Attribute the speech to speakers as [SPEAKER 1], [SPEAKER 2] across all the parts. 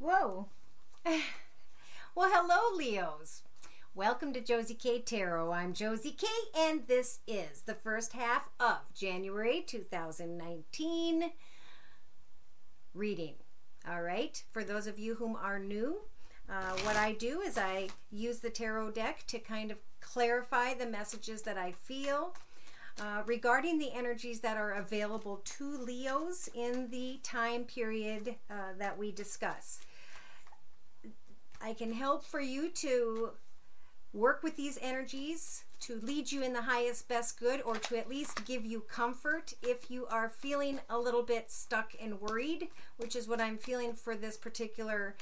[SPEAKER 1] Whoa. Well, hello, Leos. Welcome to Josie K Tarot. I'm Josie K, and this is the first half of January 2019 reading. All right, for those of you whom are new, what I do is I use the tarot deck to kind of clarify the messages that I feel regarding the energies that are available to Leos in the time period that we discuss. I can help for you to work with these energies to lead you in the highest best good, or to at least give you comfort if you are feeling a little bit stuck and worried, which is what I'm feeling for this particular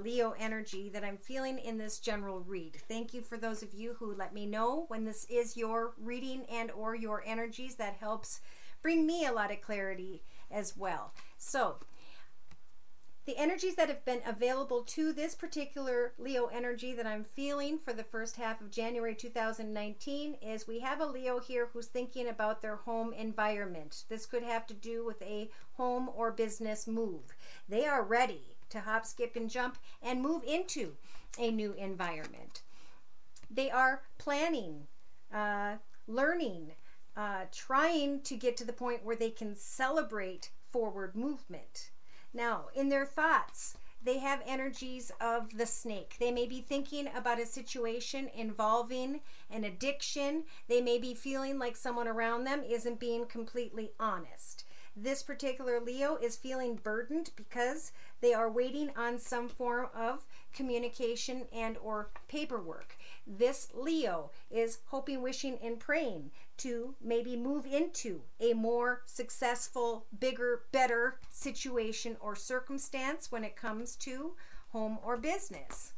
[SPEAKER 1] Leo energy that I'm feeling in this general read. Thank you for those of you who let me know when this is your reading and or your energies. That helps bring me a lot of clarity as well. So the energies that have been available to this particular Leo energy that I'm feeling for the first half of January 2019 is we have a Leo here who's thinking about their home environment. This could have to do with a home or business move. They are ready to hop, skip, and jump and move into a new environment. They are planning, learning, trying to get to the point where they can celebrate forward movement. Now, in their thoughts, they have energies of the snake. They may be thinking about a situation involving an addiction. They may be feeling like someone around them isn't being completely honest. This particular Leo is feeling burdened because they are waiting on some form of communication and or paperwork. This Leo is hoping, wishing, and praying to maybe move into a more successful, bigger, better situation or circumstance when it comes to home or business.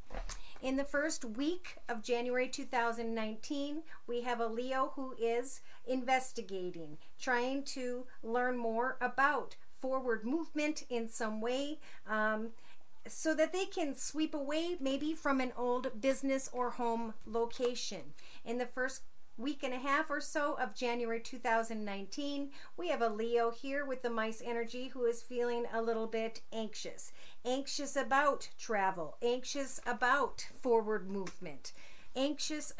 [SPEAKER 1] In the first week of January 2019, we have a Leo who is investigating, trying to learn more about forward movement in some way, so that they can sweep away maybe from an old business or home location. In the first week and a half or so of January 2019, we have a Leo here with the mice energy who is feeling a little bit anxious. Anxious about travel, anxious about forward movement, anxious,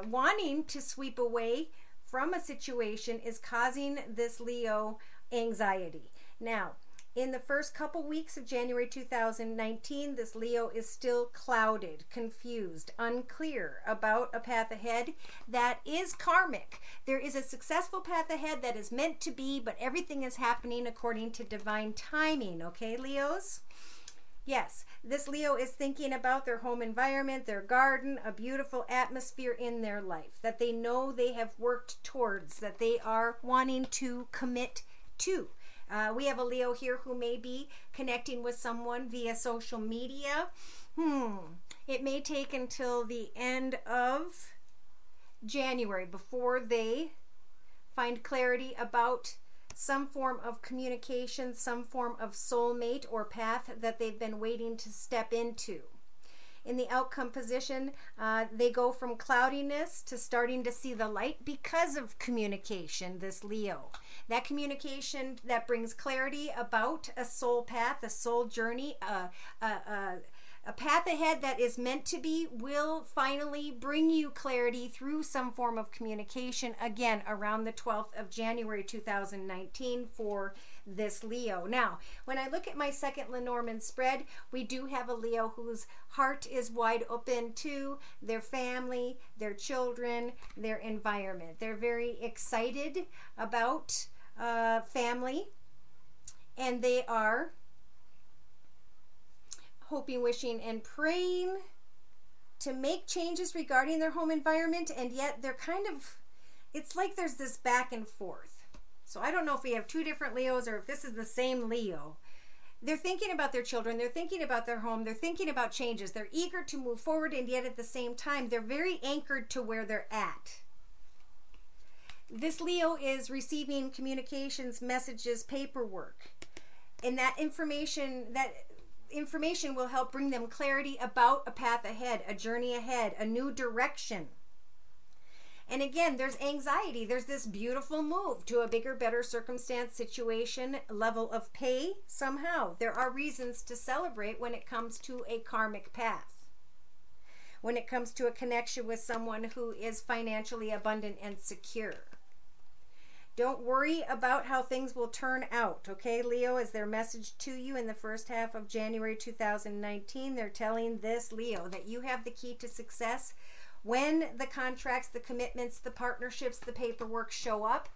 [SPEAKER 1] wanting to sweep away from a situation is causing this Leo anxiety. Now, in the first couple weeks of January 2019, this Leo is still clouded, confused, unclear about a path ahead that is karmic. There is a successful path ahead that is meant to be, but everything is happening according to divine timing. Okay, Leos? Yes, this Leo is thinking about their home environment, their garden, a beautiful atmosphere in their life that they know they have worked towards, that they are wanting to commit to. We have a Leo here who may be connecting with someone via social media. It may take until the end of January before they find clarity about some form of communication, some form of soulmate or path that they've been waiting to step into. In the outcome position, they go from cloudiness to starting to see the light because of communication, this Leo. That communication that brings clarity about a soul path, a soul journey, a path ahead that is meant to be will finally bring you clarity through some form of communication, again, around the 12th of January 2019 for this Leo. Now, when I look at my second Lenormand spread, we do have a Leo whose heart is wide open to their family, their children, their environment. They're very excited about family, and they are hoping, wishing, and praying to make changes regarding their home environment, and yet they're kind of, it's like there's this back and forth. So I don't know if we have two different Leos or if this is the same Leo. They're thinking about their children, they're thinking about their home, they're thinking about changes, they're eager to move forward, and yet at the same time they're very anchored to where they're at. This Leo is receiving communications, messages, paperwork, and that information will help bring them clarity about a path ahead, a journey ahead, a new direction. And again, there's anxiety. There's this beautiful move to a bigger, better circumstance, situation, level of pay. Somehow, there are reasons to celebrate when it comes to a karmic path. When it comes to a connection with someone who is financially abundant and secure. Don't worry about how things will turn out, okay, Leo, is their message to you in the first half of January 2019. They're telling this, Leo, that you have the key to success when the contracts, the commitments, the partnerships, the paperwork show up.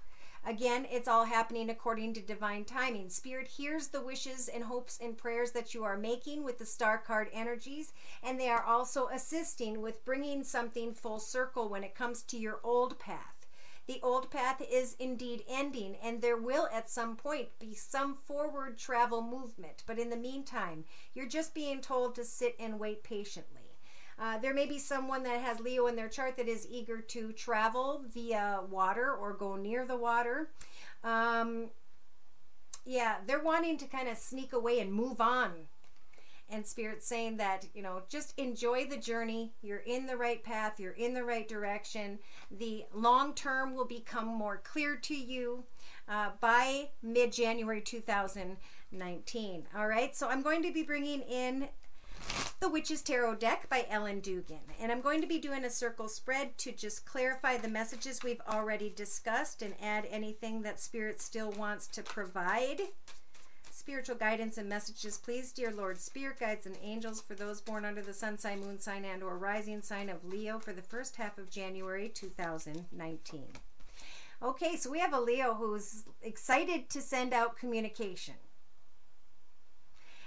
[SPEAKER 1] Again, it's all happening according to divine timing. Spirit hears the wishes and hopes and prayers that you are making with the star card energies, and they are also assisting with bringing something full circle when it comes to your old path. The old path is indeed ending, and there will at some point be some forward travel movement. But in the meantime, you're just being told to sit and wait patiently. There may be someone that has Leo in their chart that is eager to travel via water or go near the water. Yeah, they're wanting to kind of sneak away and move on. And Spirit's saying that, you know, just enjoy the journey. You're in the right path. You're in the right direction. The long term will become more clear to you by mid-January 2019. All right, so I'm going to be bringing in the Witch's Tarot deck by Ellen Dugan. And I'm going to be doing a circle spread to just clarify the messages we've already discussed and add anything that Spirit still wants to provide. Spiritual guidance and messages, please, dear Lord, spirit guides and angels, for those born under the sun sign, moon sign, and or rising sign of Leo for the first half of January 2019. Okay, so we have a Leo who's excited to send out communication.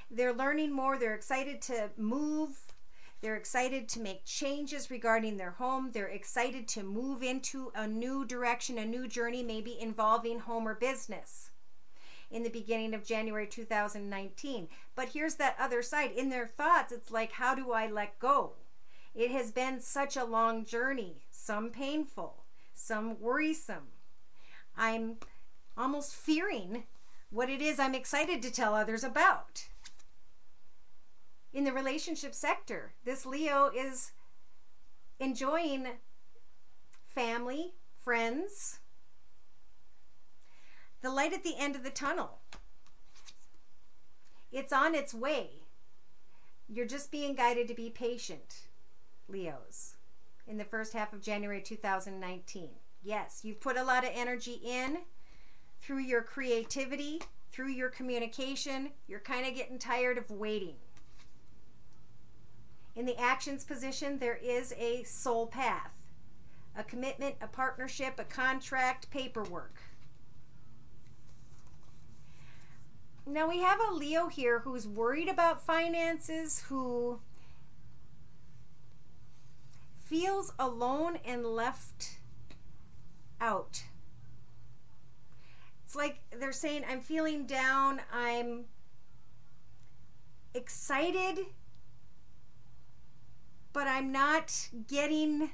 [SPEAKER 1] They're learning more. They're excited to move. They're excited to make changes regarding their home. They're excited to move into a new direction, a new journey, maybe involving home or business in the beginning of January 2019. But here's that other side. In their thoughts, it's like, how do I let go? It has been such a long journey, some painful, some worrisome. I'm almost fearing what it is I'm excited to tell others about. In the relationship sector, this Leo is enjoying family, friends, the light at the end of the tunnel. It's on its way. You're just being guided to be patient, Leos, in the first half of January 2019. Yes, you've put a lot of energy in through your creativity, through your communication. You're kind of getting tired of waiting. In the actions position, there is a soul path, a commitment, a partnership, a contract, paperwork. Now we have a Leo here who's worried about finances, who feels alone and left out. It's like they're saying, I'm feeling down, I'm excited, but I'm not getting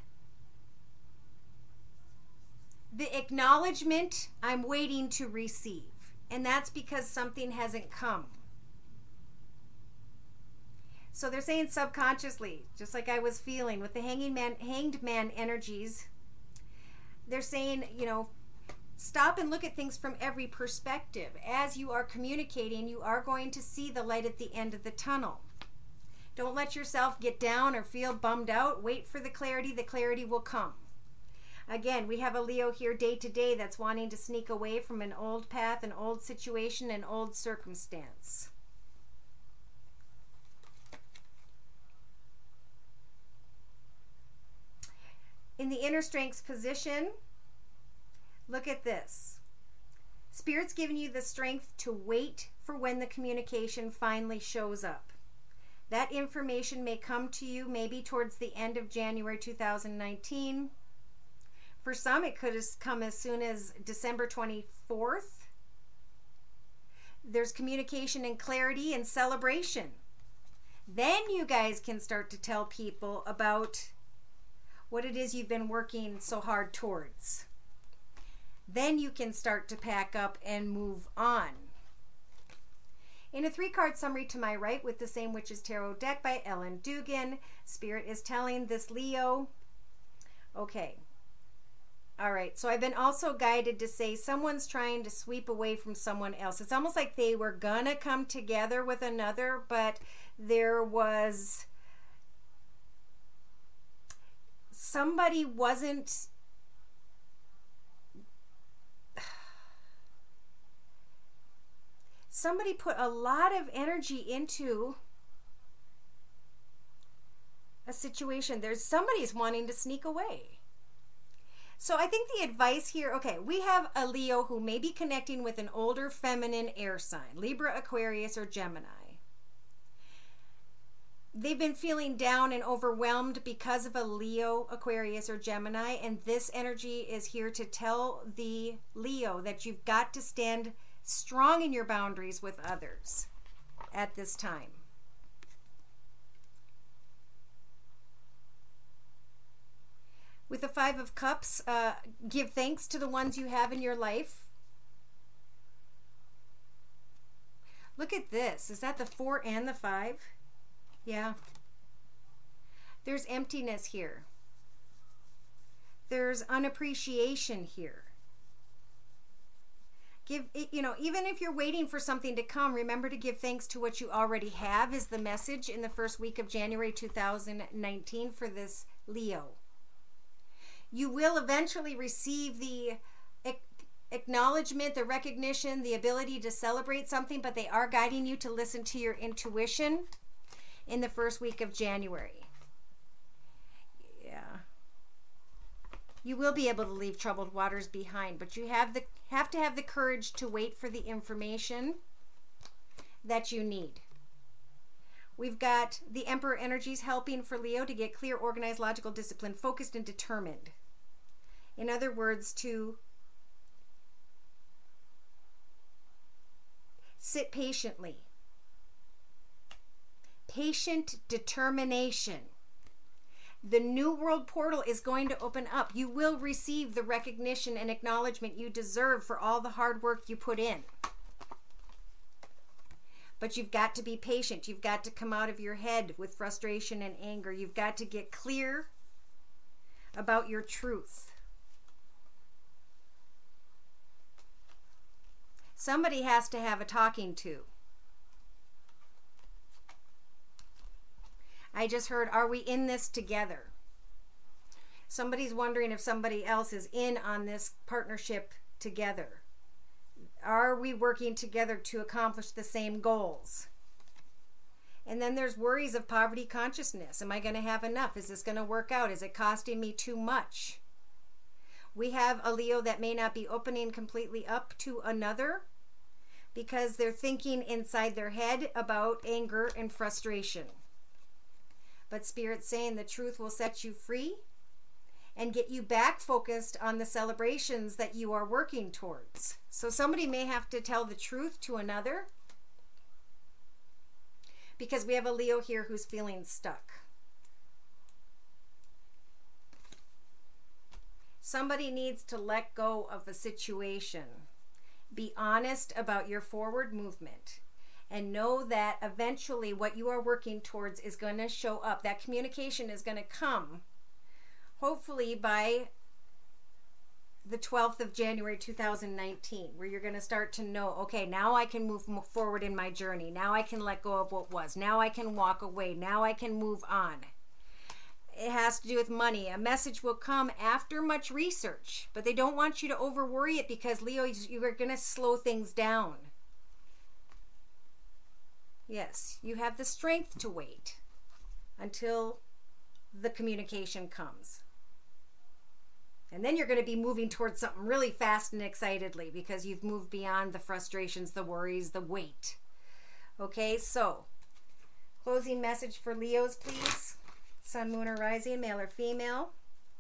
[SPEAKER 1] the acknowledgement I'm waiting to receive. And that's because something hasn't come. So they're saying subconsciously, just like I was feeling with the hanged man energies, they're saying, you know, stop and look at things from every perspective. As you are communicating, you are going to see the light at the end of the tunnel. Don't let yourself get down or feel bummed out. Wait for the clarity. The clarity will come. Again, we have a Leo here day to day that's wanting to sneak away from an old path, an old situation, an old circumstance. In the inner strengths position, look at this. Spirit's giving you the strength to wait for when the communication finally shows up. That information may come to you maybe towards the end of January 2019. For some, it could have come as soon as December 24th. There's communication and clarity and celebration. Then you guys can start to tell people about what it is you've been working so hard towards. Then you can start to pack up and move on. In a 3-card summary to my right with the same Witch's Tarot deck by Ellen Dugan, Spirit is telling this Leo, okay, All right, so I've been also guided to say someone's trying to sweep away from someone else. It's almost like they were gonna come together with another, but there was somebody wasn't somebody put a lot of energy into a situation. There's somebody's wanting to sneak away. So I think the advice here, okay, we have a Leo who may be connecting with an older feminine air sign, Libra, Aquarius, or Gemini. They've been feeling down and overwhelmed because of a Leo, Aquarius, or Gemini, and this energy is here to tell the Leo that you've got to stand strong in your boundaries with others at this time. With the Five of Cups, give thanks to the ones you have in your life. Look at this. Is that the 4 and the 5? Yeah. There's emptiness here. There's unappreciation here. Even if you're waiting for something to come, remember to give thanks to what you already have is the message in the first week of January 2019 for this Leo. You will eventually receive the acknowledgement, the recognition, the ability to celebrate something, but they are guiding you to listen to your intuition in the first week of January. Yeah. You will be able to leave troubled waters behind, but you have to have the courage to wait for the information that you need. We've got the Emperor energies helping for Leo to get clear, organized, logical, disciplined, focused, and determined. In other words, to sit patiently. Patient determination. The New World portal is going to open up. You will receive the recognition and acknowledgement you deserve for all the hard work you put in. But you've got to be patient. You've got to come out of your head with frustration and anger. You've got to get clear about your truth. Somebody has to have a talking to. I just heard, are we in this together? Somebody's wondering if somebody else is in on this partnership together. Are we working together to accomplish the same goals? And then there's worries of poverty consciousness. Am I going to have enough? Is this going to work out? Is it costing me too much? We have a Leo that may not be opening completely up to another because they're thinking inside their head about anger and frustration. But Spirit's saying the truth will set you free and get you back focused on the celebrations that you are working towards. So somebody may have to tell the truth to another because we have a Leo here who's feeling stuck. Somebody needs to let go of a situation. Be honest about your forward movement and know that eventually what you are working towards is going to show up. That communication is going to come hopefully by the 12th of January 2019, where you're going to start to know, okay, now I can move forward in my journey. Now I can let go of what was. Now I can walk away. Now I can move on. It has to do with money. A message will come after much research, but they don't want you to over worry it because, Leo, you are going to slow things down. Yes, you have the strength to wait until the communication comes. And then you're going to be moving towards something really fast and excitedly because you've moved beyond the frustrations, the worries, the wait. Okay, so closing message for Leos, please. Sun, Moon, or Rising, male or female,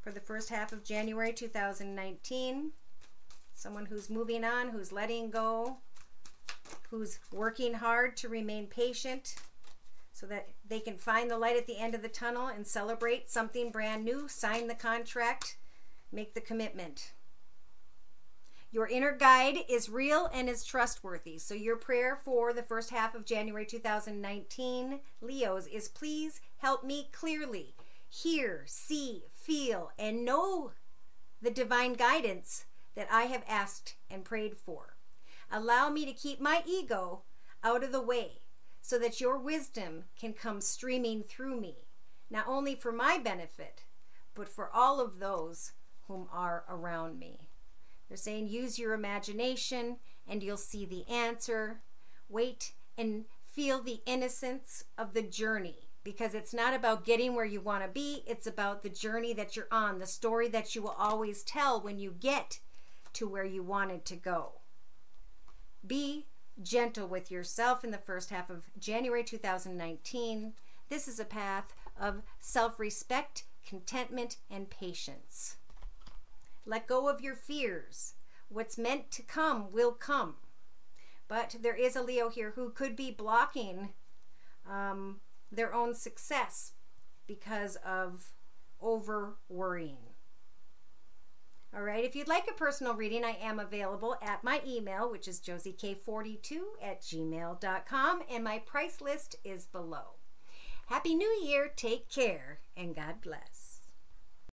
[SPEAKER 1] for the first half of January 2019. Someone who's moving on, who's letting go, who's working hard to remain patient so that they can find the light at the end of the tunnel and celebrate something brand new, sign the contract, make the commitment. Your inner guide is real and is trustworthy. So your prayer for the first half of January 2019, Leos, is please help me clearly hear, see, feel, and know the divine guidance that I have asked and prayed for. Allow me to keep my ego out of the way so that your wisdom can come streaming through me, not only for my benefit, but for all of those whom are around me. They're saying use your imagination and you'll see the answer. Wait and feel the innocence of the journey, because it's not about getting where you want to be. It's about the journey that you're on, the story that you will always tell when you get to where you wanted to go. Be gentle with yourself in the first half of January 2019. This is a path of self-respect, contentment, and patience. Let go of your fears. What's meant to come will come. But there is a Leo here who could be blocking their own success because of over worrying. All right, if you'd like a personal reading, I am available at my email, which is josiek42@gmail.com, and my price list is below. Happy New Year, take care, and God bless.